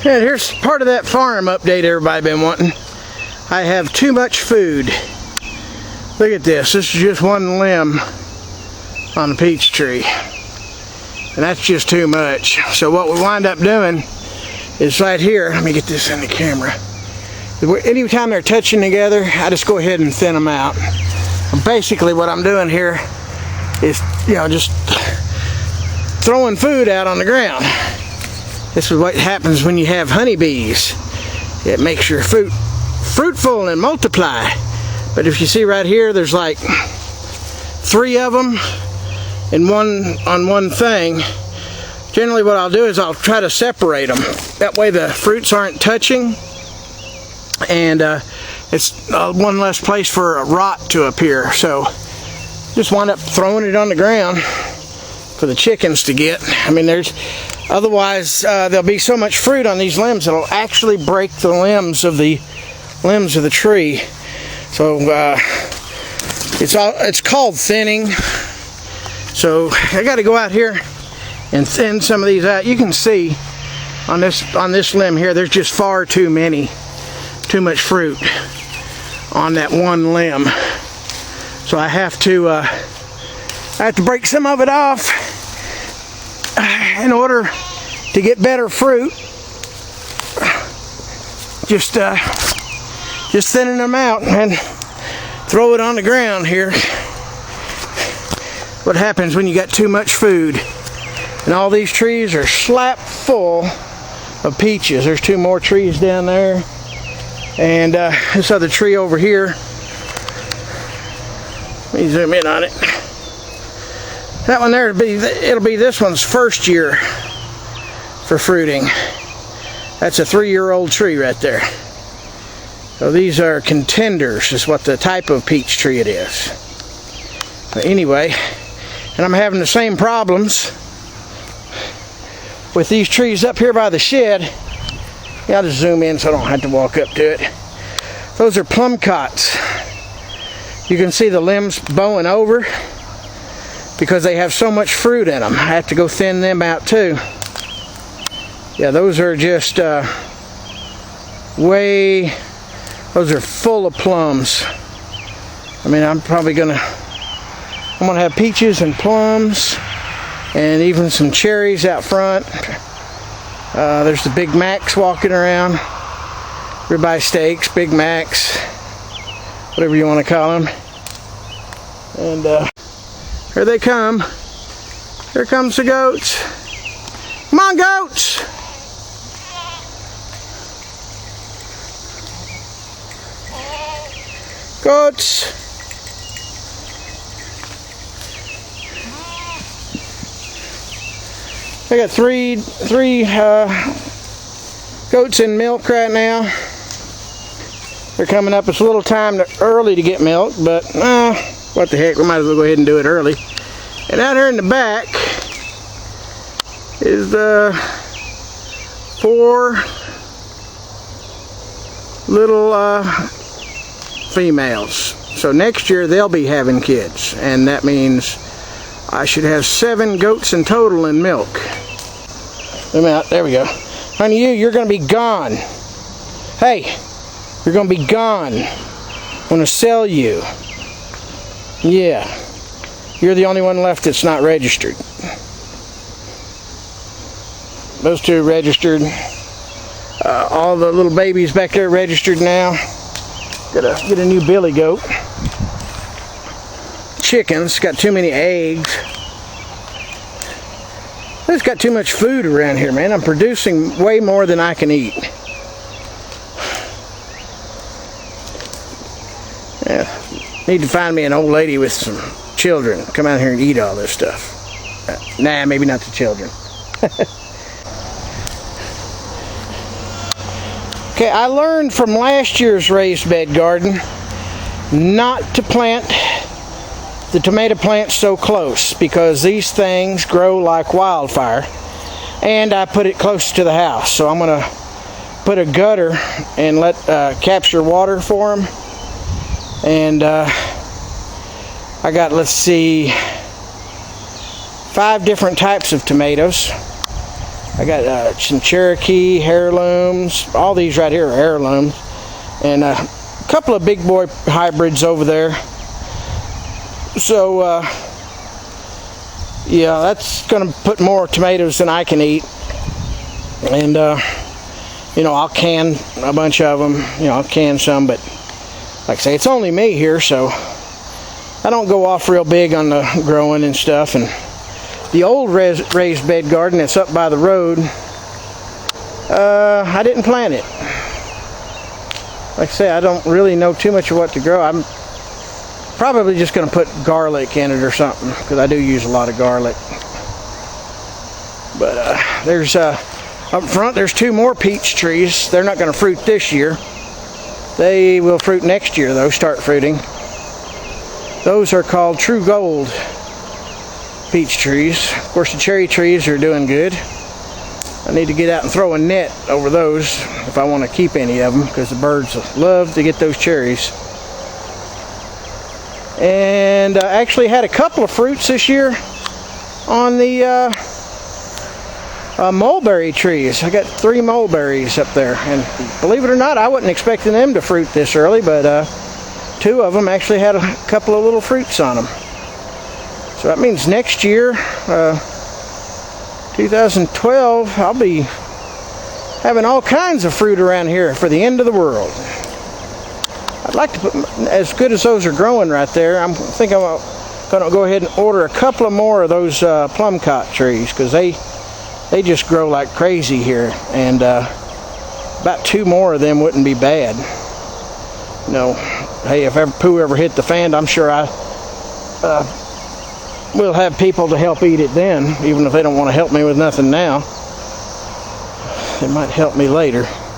And here's part of that farm update everybody been wanting. I have too much food. Look at this. This is just one limb on the peach tree. And that's just too much. So what we wind up doing is right here. Let me get this in the camera. Anytime they're touching together, I just go ahead and thin them out. Basically what I'm doing here is, just throwing food out on the ground. This is what happens when you have honeybees. It makes your fruit fruitful and multiply. But if you see right here, there's like 3 of them in one thing. Generally what I'll do is I'll try to separate them. That way the fruits aren't touching, and it's one less place for a rot to appear. So just wind up throwing it on the ground for the chickens to get. I mean, otherwise there'll be so much fruit on these limbs it'll actually break the limbs of the tree. So it's called thinning. So I got to go out here and thin some of these out. You can see on this limb here, there's just far too much fruit on that one limb. So I have to break some of it off in order to get better fruit. Just thinning them out and throw it on the ground here. What happens when you got too much food? And all these trees are slap full of peaches. There's 2 more trees down there. And this other tree over here. Let me zoom in on it. That one there, it'll be this one's first year for fruiting. That's a 3-year-old tree right there. So these are contenders, is what the type of peach tree it is. But anyway, and I'm having the same problems with these trees up here by the shed. Yeah, I'll just zoom in so I don't have to walk up to it. Those are plum cots. You can see the limbs bowing over because they have so much fruit in them. I have to go thin them out too. Yeah, those are just those are full of plums. I mean, I'm gonna have peaches and plums and even some cherries out front. There's the Big Macs walking around. Ribeye steaks, Big Macs, whatever you want to call them. And here they come. Here comes the goats. Come on, goats! Goats! I got three goats in milk right now. They're coming up. It's a little early to get milk, but what the heck, we might as well go ahead and do it early. And out here in the back is the 4 little females. So next year they'll be having kids, and that means I should have 7 goats in total in milk. Let me out. There we go. Honey, you're going to be gone. Hey, you're going to be gone. I'm going to sell you. Yeah. You're the only one left that's not registered. Those 2 registered. All the little babies back there registered now. Gotta get a new billy goat. Chickens. Got too many eggs. I just got too much food around here, man. I'm producing way more than I can eat. Yeah. Need to find me an old lady with some children. Come out here and eat all this stuff. Nah, maybe not the children. Okay, I learned from last year's raised bed garden not to plant the tomato plants so close, because these things grow like wildfire, and I put it close to the house. So I'm going to put a gutter and let capture water for them. And I got, let's see, 5 different types of tomatoes. I got some Cherokee heirlooms. All these right here are heirlooms. And a couple of big boy hybrids over there. So, yeah, that's going to put more tomatoes than I can eat. And, you know, I'll can a bunch of them. You know, I'll can some, but like I say, it's only me here, so I don't go off real big on the growing and stuff. And the old raised bed garden that's up by the road, I didn't plant it. Like I say, I don't really know too much of what to grow. I'm probably just going to put garlic in it or something, because I do use a lot of garlic. But there's up front, there's 2 more peach trees. They're not going to fruit this year. They will fruit next year, though, start fruiting. Those are called True Gold peach trees. Of course, the cherry trees are doing good. I need to get out and throw a net over those if I want to keep any of them, because the birds love to get those cherries. And I actually had a couple of fruits this year on the mulberry trees. I got 3 mulberries up there, and believe it or not, I wasn't expecting them to fruit this early, but 2 of them actually had a couple of little fruits on them. So that means next year, 2012, I'll be having all kinds of fruit around here for the end of the world. I'd like to put, as good as those are growing right there, I think I'm going to go ahead and order a couple of more of those plum cot trees, because they just grow like crazy here, and about 2 more of them wouldn't be bad. You know, hey, if poo ever hit the fan, I'm sure I will have people to help eat it then, even if they don't want to help me with nothing now. They might help me later.